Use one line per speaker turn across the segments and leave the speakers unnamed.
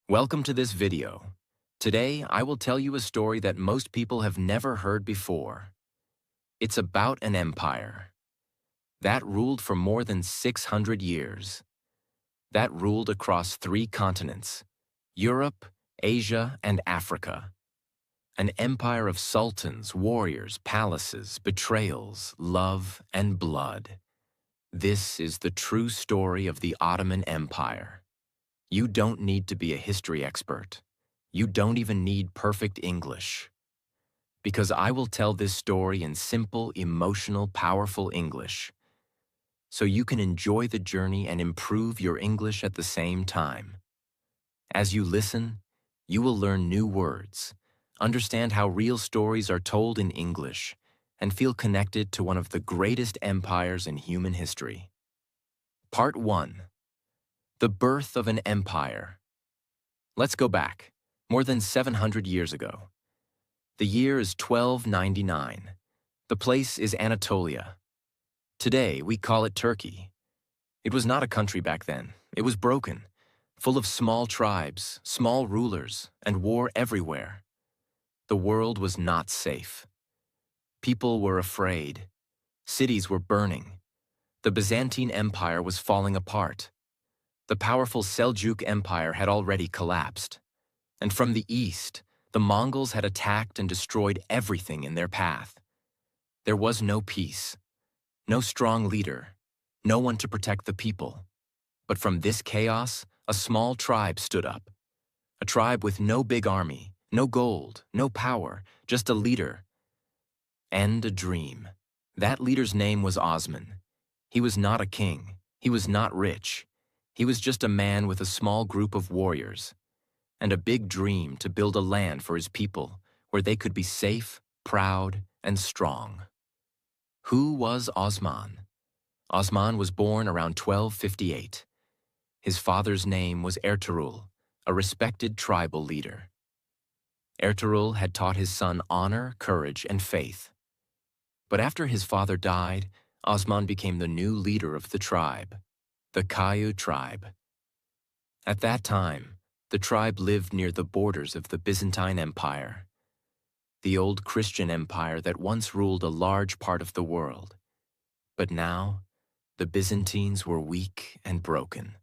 Welcome to this video. Today, I will tell you a story that most people have never heard before. It's about an empire that ruled for more than 600 years, that ruled across 3 continents, Europe, Asia, and Africa. An empire of sultans, warriors, palaces, betrayals, love, and blood. This is the true story of the Ottoman Empire. You don't need to be a history expert. You don't even need perfect English. Because I will tell this story in simple, emotional, powerful English, so you can enjoy the journey and improve your English at the same time. As you listen, you will learn new words, understand how real stories are told in English, and feel connected to one of the greatest empires in human history. Part 1. The birth of an empire. Let's go back, more than 700 years ago. The year is 1299. The place is Anatolia. Today, we call it Turkey. It was not a country back then. It was broken, full of small tribes, small rulers, and war everywhere. The world was not safe. People were afraid. Cities were burning. The Byzantine Empire was falling apart. The powerful Seljuk Empire had already collapsed. And from the east, the Mongols had attacked and destroyed everything in their path. There was no peace, no strong leader, no one to protect the people. But from this chaos, a small tribe stood up. A tribe with no big army, no gold, no power, just a leader and a dream. That leader's name was Osman. He was not a king. He was not rich. He was just a man with a small group of warriors and a big dream to build a land for his people where they could be safe, proud, and strong. Who was Osman? Osman was born around 1258. His father's name was Ertuğrul, a respected tribal leader. Ertuğrul had taught his son honor, courage, and faith. But after his father died, Osman became the new leader of the tribe, the Kayu tribe. At that time, the tribe lived near the borders of the Byzantine Empire, the old Christian empire that once ruled a large part of the world. But now, the Byzantines were weak and broken.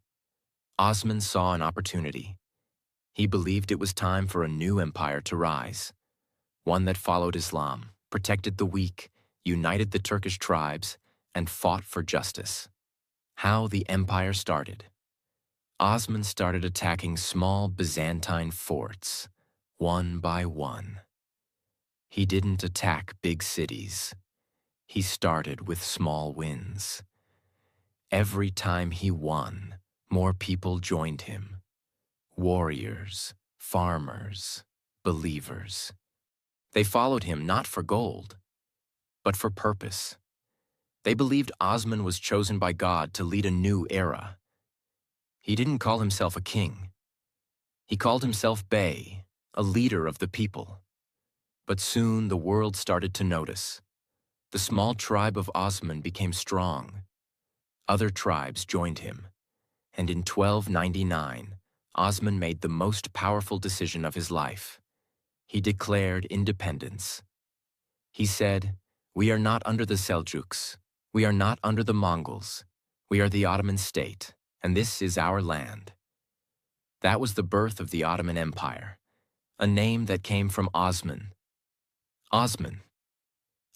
Osman saw an opportunity. He believed it was time for a new empire to rise, one that followed Islam, protected the weak, united the Turkish tribes, and fought for justice. How the empire started. Osman started attacking small Byzantine forts, one by one. He didn't attack big cities. He started with small wins. Every time he won, more people joined him. Warriors, farmers, believers. They followed him not for gold, but for purpose. They believed Osman was chosen by God to lead a new era. He didn't call himself a king. He called himself Bey, a leader of the people. But soon the world started to notice. The small tribe of Osman became strong. Other tribes joined him. And in 1299, Osman made the most powerful decision of his life. He declared independence. He said, "We are not under the Seljuks. We are not under the Mongols. We are the Ottoman state, and this is our land." That was the birth of the Ottoman Empire, a name that came from Osman. Osman,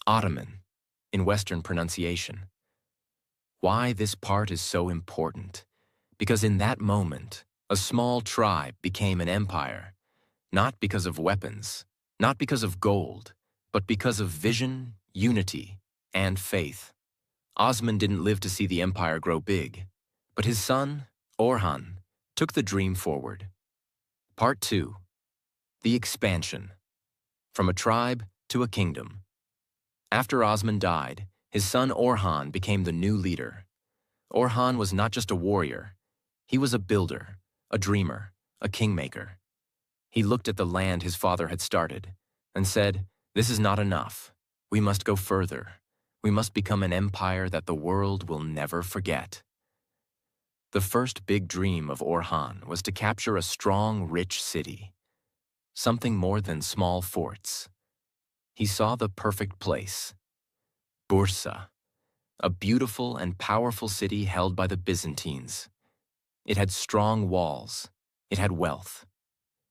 Ottoman, in Western pronunciation. Why this part is so important? Because in that moment, a small tribe became an empire, not because of weapons, not because of gold, but because of vision, unity, and faith. Osman didn't live to see the empire grow big, but his son, Orhan, took the dream forward. Part 2. The expansion. From a tribe to a kingdom. After Osman died, his son Orhan became the new leader. Orhan was not just a warrior. He was a builder, a dreamer, a kingmaker. He looked at the land his father had started and said, "This is not enough. We must go further. We must become an empire that the world will never forget." The first big dream of Orhan was to capture a strong, rich city, something more than small forts. He saw the perfect place, Bursa, a beautiful and powerful city held by the Byzantines. It had strong walls, it had wealth,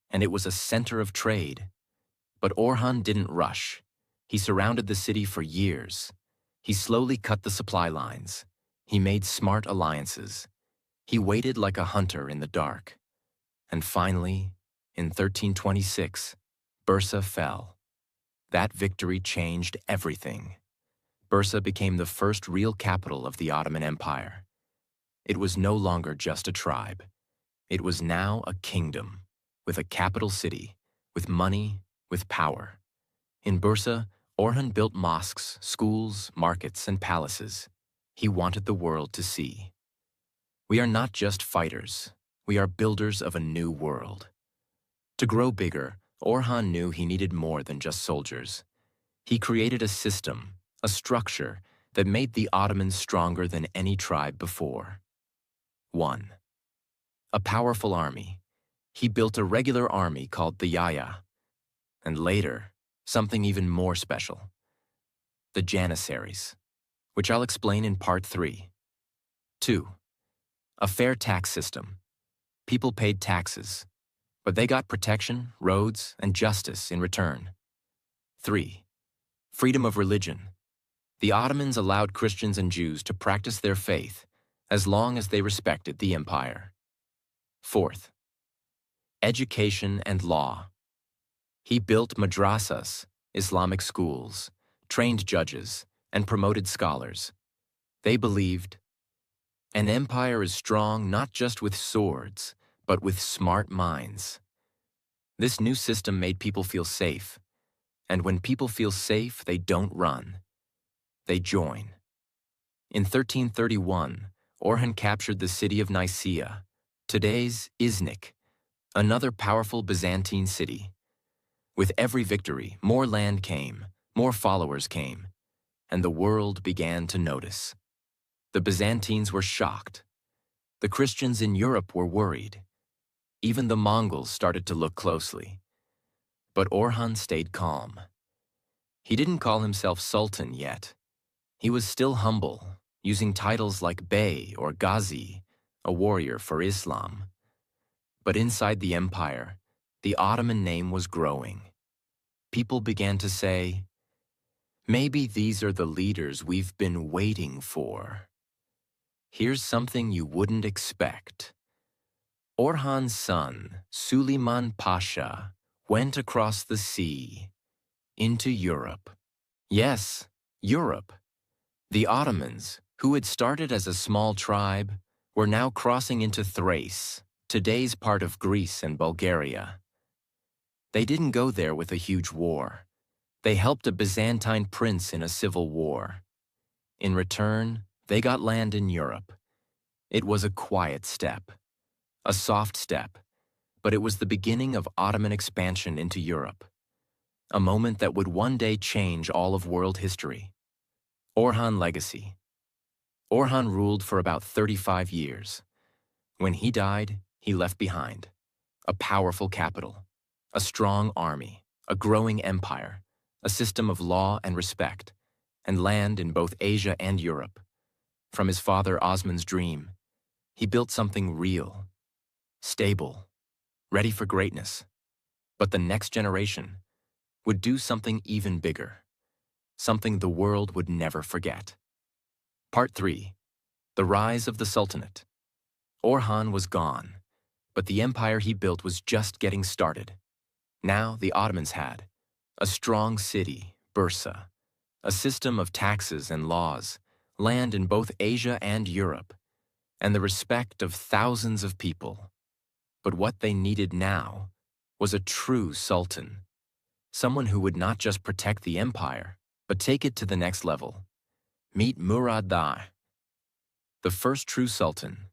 and it was a center of trade. But Orhan didn't rush. He surrounded the city for years. He slowly cut the supply lines. He made smart alliances. He waited like a hunter in the dark. And finally, in 1326, Bursa fell. That victory changed everything. Bursa became the first real capital of the Ottoman Empire. It was no longer just a tribe. It was now a kingdom, with a capital city, with money, with power. In Bursa, Orhan built mosques, schools, markets, and palaces. He wanted the world to see. We are not just fighters. We are builders of a new world. To grow bigger, Orhan knew he needed more than just soldiers. He created a system, a structure that made the Ottomans stronger than any tribe before. 1. A powerful army. He built a regular army called the Yaya, and later, something even more special, the Janissaries, which I'll explain in part 3. 2. A fair tax system. People paid taxes, but they got protection, roads, and justice in return. 3. Freedom of religion. The Ottomans allowed Christians and Jews to practice their faith as long as they respected the empire. 4th. Education and law. He built madrasas, Islamic schools, trained judges, and promoted scholars. They believed, an empire is strong not just with swords, but with smart minds. This new system made people feel safe, and when people feel safe, they don't run. They join. In 1331, Orhan captured the city of Nicaea, today's Iznik, another powerful Byzantine city. With every victory, more land came, more followers came, and the world began to notice. The Byzantines were shocked. The Christians in Europe were worried. Even the Mongols started to look closely. But Orhan stayed calm. He didn't call himself Sultan yet. He was still humble, using titles like Bey or Ghazi, a warrior for Islam. But inside the empire, the Ottoman name was growing. People began to say, maybe these are the leaders we've been waiting for. Here's something you wouldn't expect. Orhan's son, Suleiman Pasha, went across the sea into Europe. Yes, Europe. The Ottomans, who had started as a small tribe, were now crossing into Thrace, today's part of Greece and Bulgaria. They didn't go there with a huge war. They helped a Byzantine prince in a civil war. In return, they got land in Europe. It was a quiet step, a soft step, but it was the beginning of Ottoman expansion into Europe, a moment that would one day change all of world history. Orhan legacy. Orhan ruled for about 35 years. When he died, he left behind a powerful capital, a strong army, a growing empire, a system of law and respect, and land in both Asia and Europe. From his father Osman's dream, he built something real, stable, ready for greatness. But the next generation would do something even bigger, something the world would never forget. Part 3. The Rise of the Sultanate. Orhan was gone, but the empire he built was just getting started. Now the Ottomans had a strong city, Bursa, a system of taxes and laws, land in both Asia and Europe, and the respect of thousands of people. But what they needed now was a true sultan, someone who would not just protect the empire, but take it to the next level. Meet Murad Dagh. The first true sultan,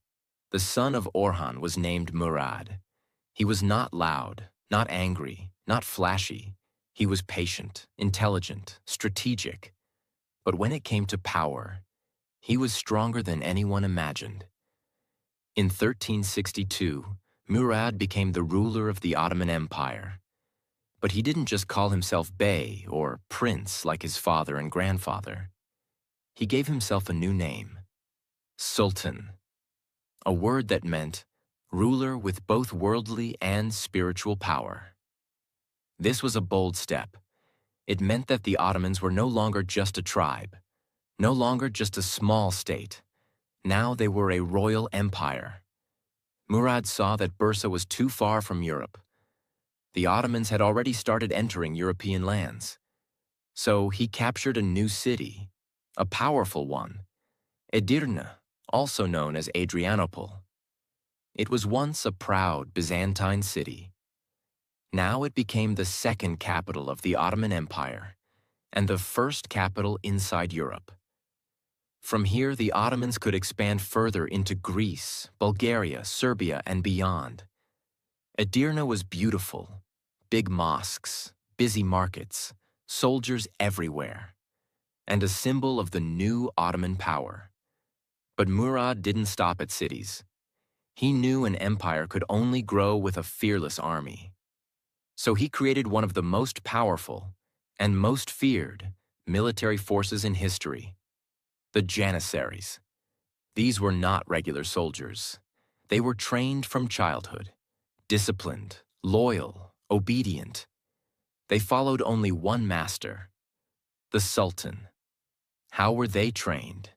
the son of Orhan, was named Murad. He was not loud, not angry, not flashy. He was patient, intelligent, strategic. But when it came to power, he was stronger than anyone imagined. In 1362, Murad became the ruler of the Ottoman Empire. But he didn't just call himself Bey or Prince like his father and grandfather. He gave himself a new name, Sultan, a word that meant ruler with both worldly and spiritual power. This was a bold step. It meant that the Ottomans were no longer just a tribe, no longer just a small state. Now they were a royal empire. Murad saw that Bursa was too far from Europe. The Ottomans had already started entering European lands. So he captured a new city, a powerful one, Edirne, also known as Adrianople. It was once a proud Byzantine city. Now it became the second capital of the Ottoman Empire and the first capital inside Europe. From here, the Ottomans could expand further into Greece, Bulgaria, Serbia, and beyond. Edirne was beautiful, big mosques, busy markets, soldiers everywhere, and a symbol of the new Ottoman power. But Murad didn't stop at cities. He knew an empire could only grow with a fearless army. So he created one of the most powerful and most feared military forces in history, the Janissaries. These were not regular soldiers. They were trained from childhood, disciplined, loyal, obedient. They followed only one master, the Sultan. How were they trained?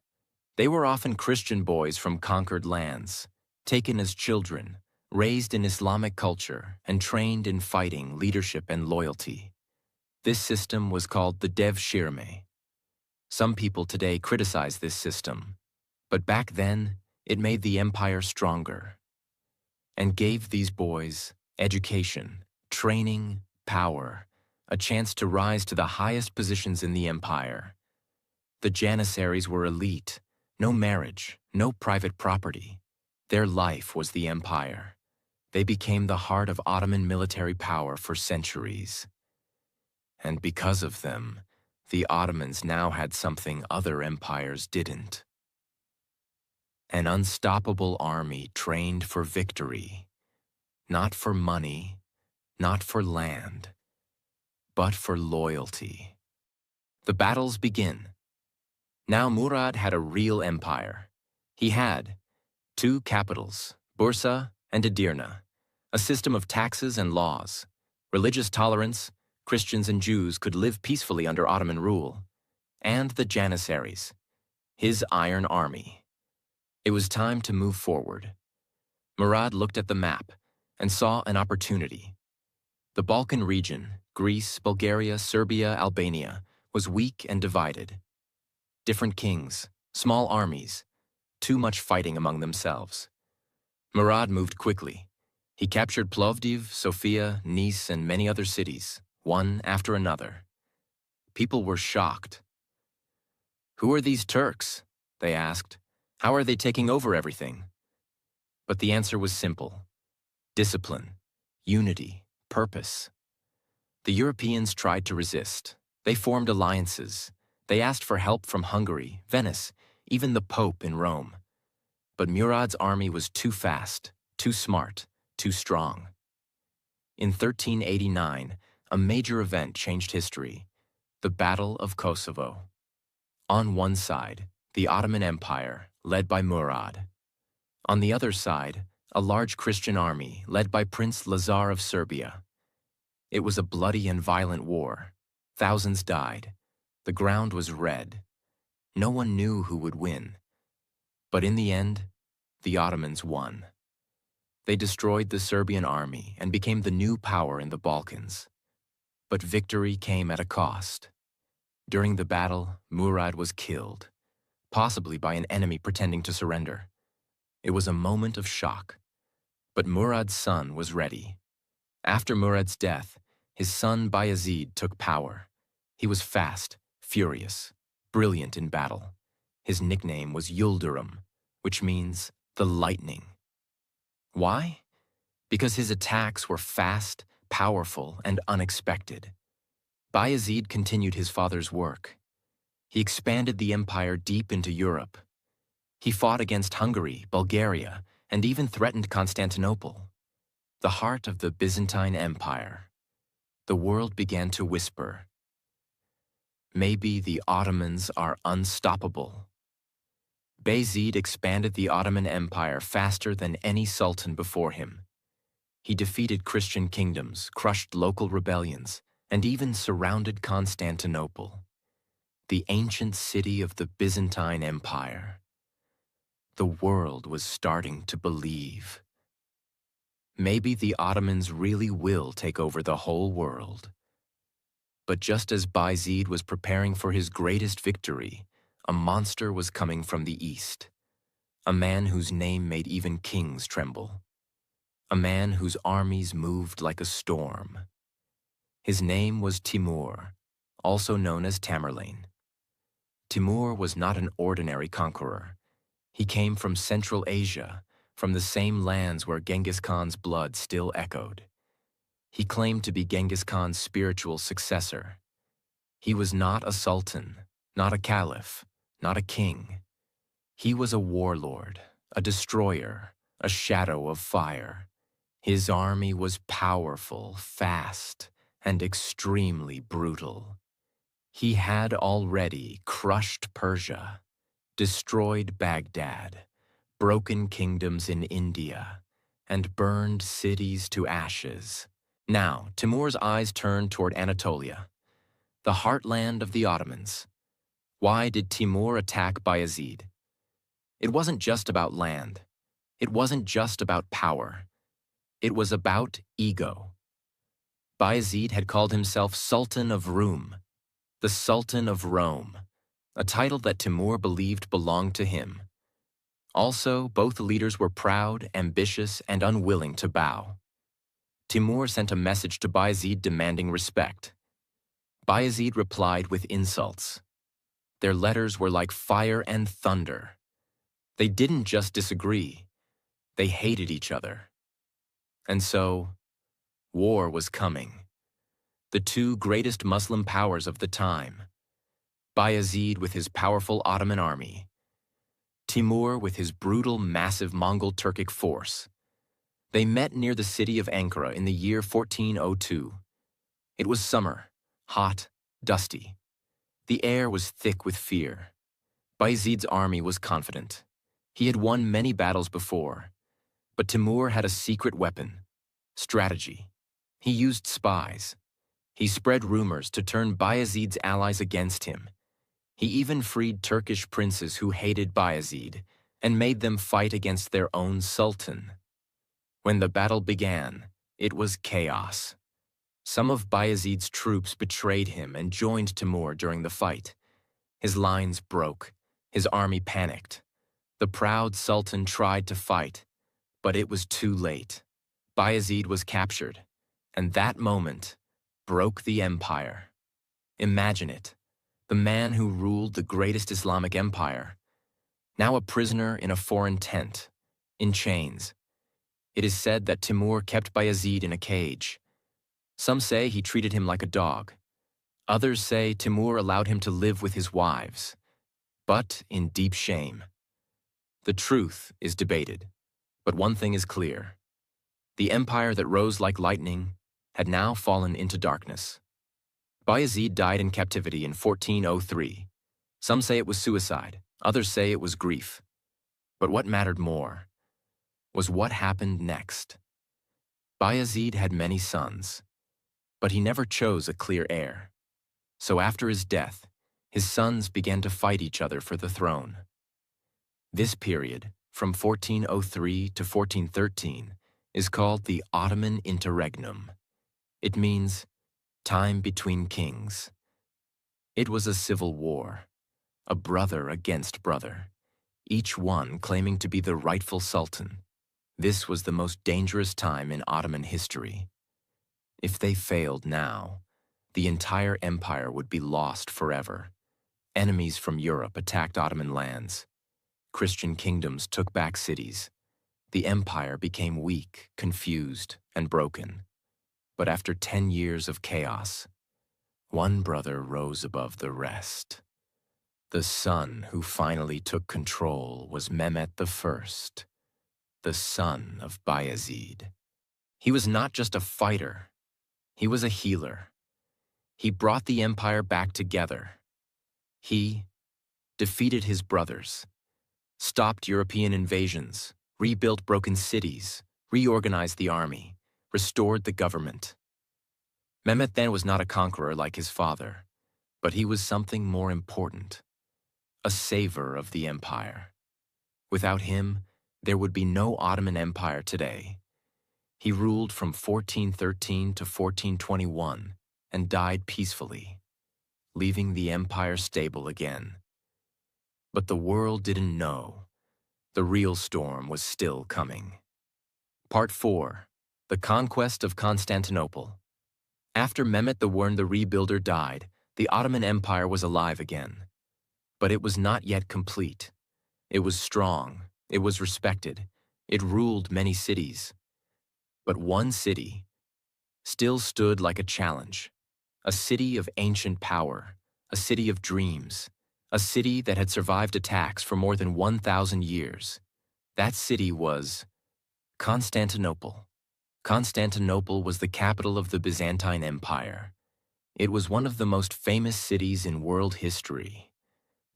They were often Christian boys from conquered lands, taken as children, raised in Islamic culture, and trained in fighting, leadership, and loyalty. This system was called the Devshirme. Some people today criticize this system, but back then, it made the empire stronger and gave these boys education, training, power, a chance to rise to the highest positions in the empire. The Janissaries were elite, no marriage, no private property. Their life was the empire. They became the heart of Ottoman military power for centuries. And because of them, the Ottomans now had something other empires didn't. An unstoppable army trained for victory, not for money, not for land, but for loyalty. The battles begin. Now Murad had a real empire. He had 2 capitals, Bursa and Edirne, a system of taxes and laws, religious tolerance. Christians and Jews could live peacefully under Ottoman rule, and the Janissaries, his iron army. It was time to move forward. Murad looked at the map and saw an opportunity. The Balkan region, Greece, Bulgaria, Serbia, Albania, was weak and divided. Different kings, small armies, too much fighting among themselves. Murad moved quickly. He captured Plovdiv, Sofia, Nice, and many other cities, one after another. People were shocked. "Who are these Turks?" they asked. "How are they taking over everything?" But the answer was simple: discipline, unity, purpose. The Europeans tried to resist. They formed alliances. They asked for help from Hungary, Venice, even the Pope in Rome. But Murad's army was too fast, too smart, too strong. In 1389, a major event changed history: the Battle of Kosovo. On one side, the Ottoman Empire, led by Murad. On the other side, a large Christian army led by Prince Lazar of Serbia. It was a bloody and violent war. Thousands died. The ground was red. No one knew who would win. But in the end, the Ottomans won. They destroyed the Serbian army and became the new power in the Balkans. But victory came at a cost. During the battle, Murad was killed, possibly by an enemy pretending to surrender. It was a moment of shock. But Murad's son was ready. After Murad's death, his son Bayezid took power. He was fast, furious, brilliant in battle. His nickname was Yildirim, which means the lightning. Why? Because his attacks were fast, powerful, and unexpected. Bayezid continued his father's work. He expanded the empire deep into Europe. He fought against Hungary, Bulgaria, and even threatened Constantinople, the heart of the Byzantine Empire. The world began to whisper, maybe the Ottomans are unstoppable. Bayezid expanded the Ottoman Empire faster than any sultan before him. He defeated Christian kingdoms, crushed local rebellions, and even surrounded Constantinople, the ancient city of the Byzantine Empire. The world was starting to believe. Maybe the Ottomans really will take over the whole world. But just as Bayezid was preparing for his greatest victory, a monster was coming from the east, a man whose name made even kings tremble, a man whose armies moved like a storm. His name was Timur, also known as Tamerlane. Timur was not an ordinary conqueror. He came from Central Asia, from the same lands where Genghis Khan's blood still echoed. He claimed to be Genghis Khan's spiritual successor. He was not a sultan, not a caliph, not a king. He was a warlord, a destroyer, a shadow of fire. His army was powerful, fast, and extremely brutal. He had already crushed Persia, destroyed Baghdad, broken kingdoms in India, and burned cities to ashes. Now, Timur's eyes turned toward Anatolia, the heartland of the Ottomans. Why did Timur attack Bayezid? It wasn't just about land. It wasn't just about power. It was about ego. Bayezid had called himself Sultan of Rum, the Sultan of Rome, a title that Timur believed belonged to him. Also, both leaders were proud, ambitious, and unwilling to bow. Timur sent a message to Bayezid demanding respect. Bayezid replied with insults. Their letters were like fire and thunder. They didn't just disagree, they hated each other. And so, war was coming. The two greatest Muslim powers of the time, Bayezid with his powerful Ottoman army, Timur with his brutal, massive Mongol Turkic force. They met near the city of Ankara in the year 1402. It was summer, hot, dusty. The air was thick with fear. Bayezid's army was confident. He had won many battles before, but Timur had a secret weapon, strategy. He used spies. He spread rumors to turn Bayezid's allies against him. He even freed Turkish princes who hated Bayezid and made them fight against their own sultan. When the battle began, it was chaos. Some of Bayezid's troops betrayed him and joined Timur during the fight. His lines broke. His army panicked. The proud sultan tried to fight, but it was too late. Bayezid was captured, and that moment broke the empire. Imagine it, the man who ruled the greatest Islamic empire, now a prisoner in a foreign tent, in chains. It is said that Timur kept Bayezid in a cage. Some say he treated him like a dog. Others say Timur allowed him to live with his wives, but in deep shame. The truth is debated, but one thing is clear. The empire that rose like lightning had now fallen into darkness. Bayezid died in captivity in 1403. Some say it was suicide, others say it was grief. But what mattered more was what happened next. Bayezid had many sons, but he never chose a clear heir. So after his death, his sons began to fight each other for the throne. This period, from 1403 to 1413, is called the Ottoman Interregnum. It means time between kings. It was a civil war, a brother against brother, each one claiming to be the rightful sultan. This was the most dangerous time in Ottoman history. If they failed now, the entire empire would be lost forever. Enemies from Europe attacked Ottoman lands. Christian kingdoms took back cities. The empire became weak, confused, and broken. But after 10 years of chaos, one brother rose above the rest. The son who finally took control was Mehmet I, the son of Bayezid. He was not just a fighter, he was a healer. He brought the empire back together. He defeated his brothers, stopped European invasions, rebuilt broken cities, reorganized the army, restored the government. Mehmet then was not a conqueror like his father, but he was something more important, a saver of the empire. Without him, there would be no Ottoman Empire today. He ruled from 1413 to 1421 and died peacefully, leaving the empire stable again. But the world didn't know. The real storm was still coming. Part 4. The Conquest of Constantinople. After Mehmet the Rebuilder died, the Ottoman Empire was alive again. But it was not yet complete. It was strong, it was respected, it ruled many cities. But one city still stood like a challenge, a city of ancient power, a city of dreams, a city that had survived attacks for more than 1,000 years. That city was Constantinople. Constantinople was the capital of the Byzantine Empire. It was one of the most famous cities in world history,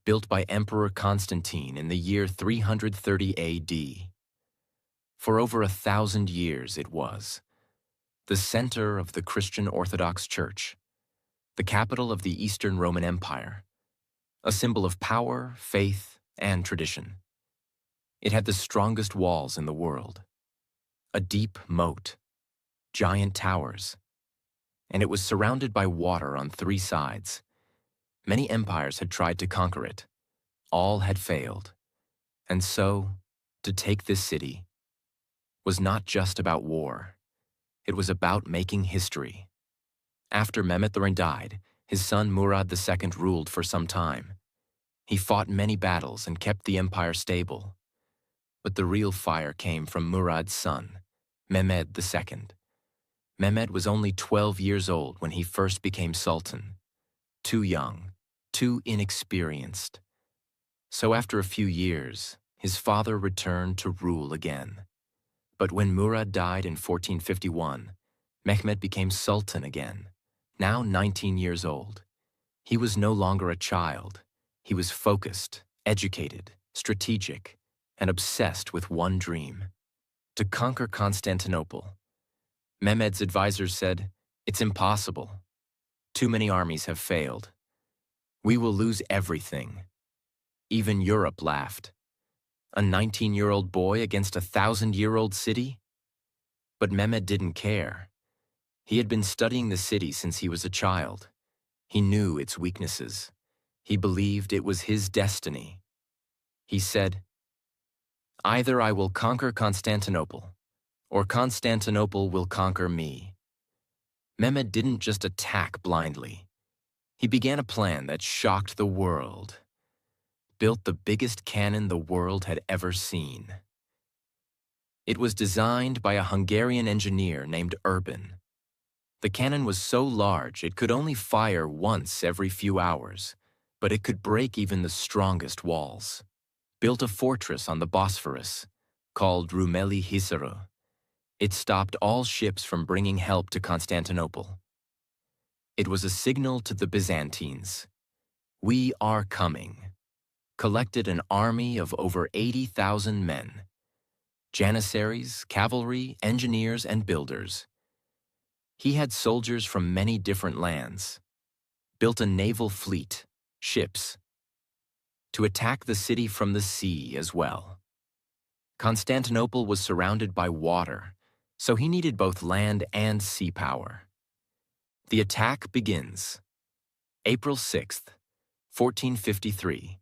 built by Emperor Constantine in the year 330 AD. For over 1,000 years it was the center of the Christian Orthodox Church, the capital of the Eastern Roman Empire, a symbol of power, faith, and tradition. It had the strongest walls in the world, a deep moat, giant towers, and it was surrounded by water on 3 sides. Many empires had tried to conquer it. All had failed. And so, to take this city was not just about war. It was about making history. After Mehmet the died, his son Murad II ruled for some time. He fought many battles and kept the empire stable. But the real fire came from Murad's son, Mehmed II. Mehmed was only 12 years old when he first became sultan. Too young, too inexperienced. So after a few years, his father returned to rule again. But when Murad died in 1451, Mehmed became sultan again, now 19 years old. He was no longer a child. He was focused, educated, strategic, and obsessed with one dream: to conquer Constantinople. Mehmed's advisors said, "It's impossible. Too many armies have failed. We will lose everything." Even Europe laughed. A 19-year-old boy against a 1,000-year-old city? But Mehmed didn't care. He had been studying the city since he was a child. He knew its weaknesses. He believed it was his destiny. He said, "Either I will conquer Constantinople, or Constantinople will conquer me." Mehmed didn't just attack blindly. He began a plan that shocked the world. Built the biggest cannon the world had ever seen. It was designed by a Hungarian engineer named Urban. The cannon was so large it could only fire once every few hours, but it could break even the strongest walls. Built a fortress on the Bosphorus, called Rumeli Hisarı. It stopped all ships from bringing help to Constantinople. It was a signal to the Byzantines. We are coming. Collected an army of over 80,000 men, janissaries, cavalry, engineers, and builders. He had soldiers from many different lands, built a naval fleet, ships, to attack the city from the sea as well. Constantinople was surrounded by water, so he needed both land and sea power. The attack begins. April 6th, 1453.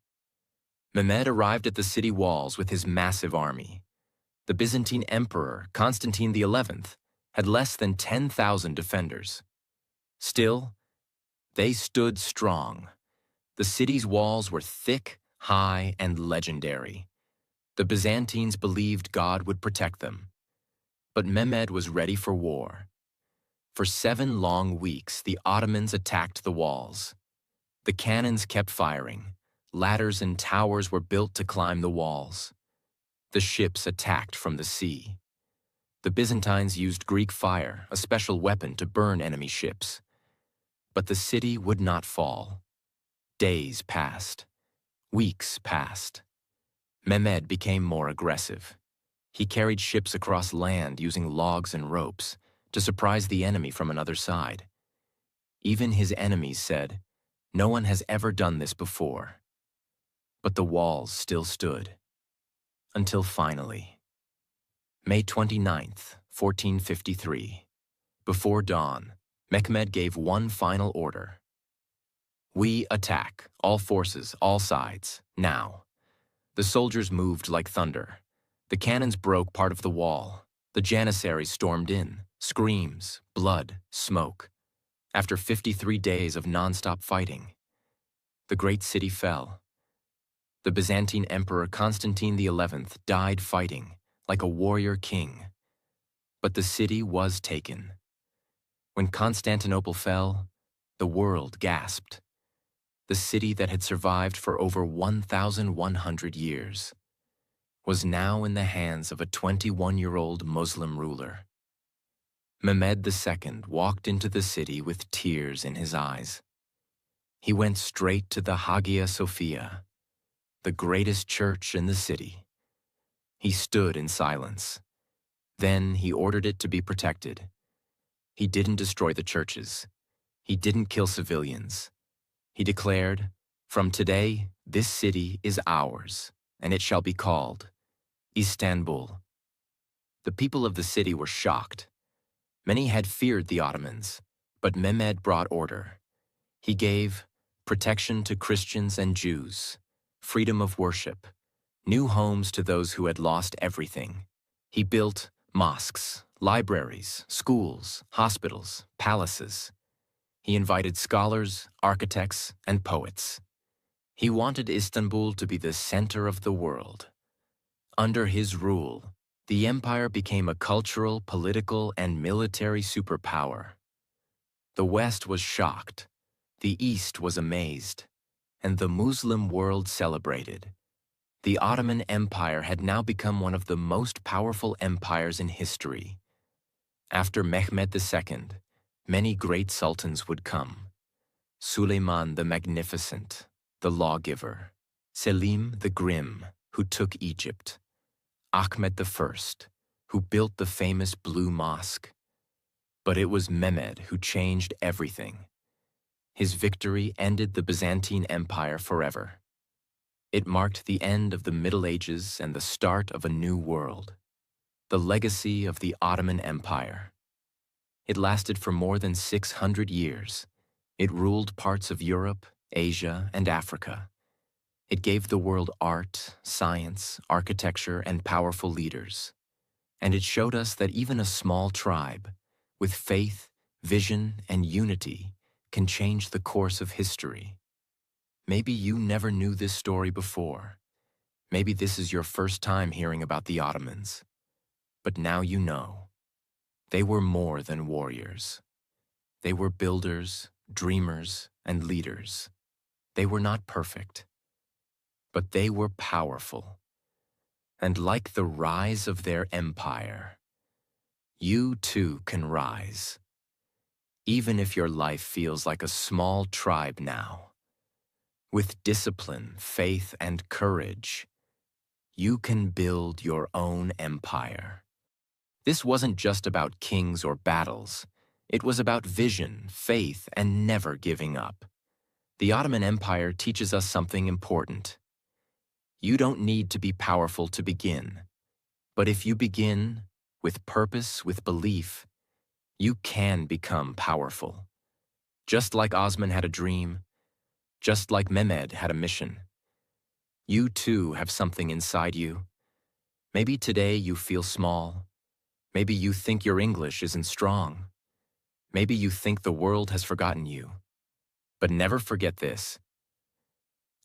Mehmed arrived at the city walls with his massive army. The Byzantine Emperor, Constantine XI, had less than 10,000 defenders. Still, they stood strong. The city's walls were thick, high, and legendary. The Byzantines believed God would protect them. But Mehmed was ready for war. For 7 long weeks, the Ottomans attacked the walls. The cannons kept firing. Ladders and towers were built to climb the walls. The ships attacked from the sea. The Byzantines used Greek fire, a special weapon to burn enemy ships. But the city would not fall. Days passed. Weeks passed. Mehmed became more aggressive. He carried ships across land using logs and ropes to surprise the enemy from another side. Even his enemies said, "No one has ever done this before." But the walls still stood. Until finally, May 29th, 1453, before dawn, Mehmed gave one final order. "We attack, all forces, all sides, now." The soldiers moved like thunder. The cannons broke part of the wall. The Janissaries stormed in, screams, blood, smoke. After 53 days of non-stop fighting, the great city fell. The Byzantine Emperor Constantine XI died fighting, like a warrior king. But the city was taken. When Constantinople fell, the world gasped. The city that had survived for over 1,100 years was now in the hands of a 21-year-old Muslim ruler. Mehmed II walked into the city with tears in his eyes. He went straight to the Hagia Sophia, the greatest church in the city. He stood in silence. Then he ordered it to be protected. He didn't destroy the churches. He didn't kill civilians. He declared, "From today, this city is ours, and it shall be called Istanbul." The people of the city were shocked. Many had feared the Ottomans, but Mehmed brought order. He gave protection to Christians and Jews, freedom of worship, new homes to those who had lost everything. He built mosques, libraries, schools, hospitals, palaces. He invited scholars, architects, and poets. He wanted Istanbul to be the center of the world. Under his rule, the empire became a cultural, political, and military superpower. The West was shocked, the East was amazed, and the Muslim world celebrated. The Ottoman Empire had now become one of the most powerful empires in history. After Mehmed II, many great sultans would come. Suleiman the Magnificent, the lawgiver; Selim the Grim, who took Egypt; Ahmed I, who built the famous Blue Mosque. But it was Mehmed who changed everything. His victory ended the Byzantine Empire forever. It marked the end of the Middle Ages and the start of a new world. The legacy of the Ottoman Empire. It lasted for more than 600 years. It ruled parts of Europe, Asia, and Africa. It gave the world art, science, architecture, and powerful leaders. And it showed us that even a small tribe, with faith, vision, and unity, can change the course of history. Maybe you never knew this story before. Maybe this is your first time hearing about the Ottomans. But now you know. They were more than warriors. They were builders, dreamers, and leaders. They were not perfect, but they were powerful. And like the rise of their empire, you too can rise. Even if your life feels like a small tribe now, with discipline, faith, and courage, you can build your own empire. This wasn't just about kings or battles. It was about vision, faith, and never giving up. The Ottoman Empire teaches us something important. You don't need to be powerful to begin. But if you begin with purpose, with belief, you can become powerful. Just like Osman had a dream, just like Mehmed had a mission. You too have something inside you. Maybe today you feel small. Maybe you think your English isn't strong. Maybe you think the world has forgotten you. But never forget this.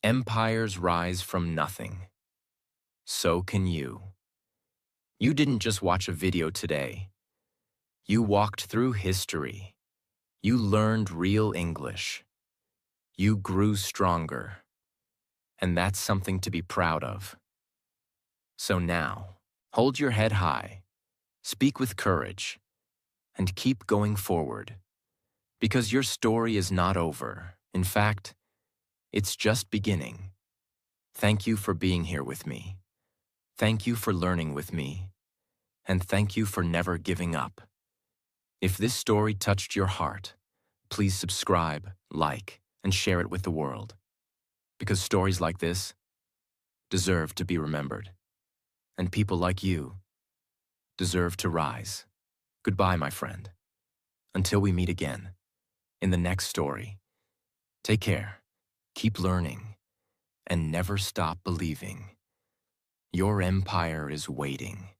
Empires rise from nothing. So can you. You didn't just watch a video today. You walked through history. You learned real English. You grew stronger. And that's something to be proud of. So now, hold your head high, speak with courage, and keep going forward. Because your story is not over. In fact, it's just beginning. Thank you for being here with me. Thank you for learning with me. And thank you for never giving up. If this story touched your heart, please subscribe, like, and share it with the world. Because stories like this deserve to be remembered. And people like you deserve to rise. Goodbye, my friend. Until we meet again in the next story. Take care, keep learning, and never stop believing. Your empire is waiting.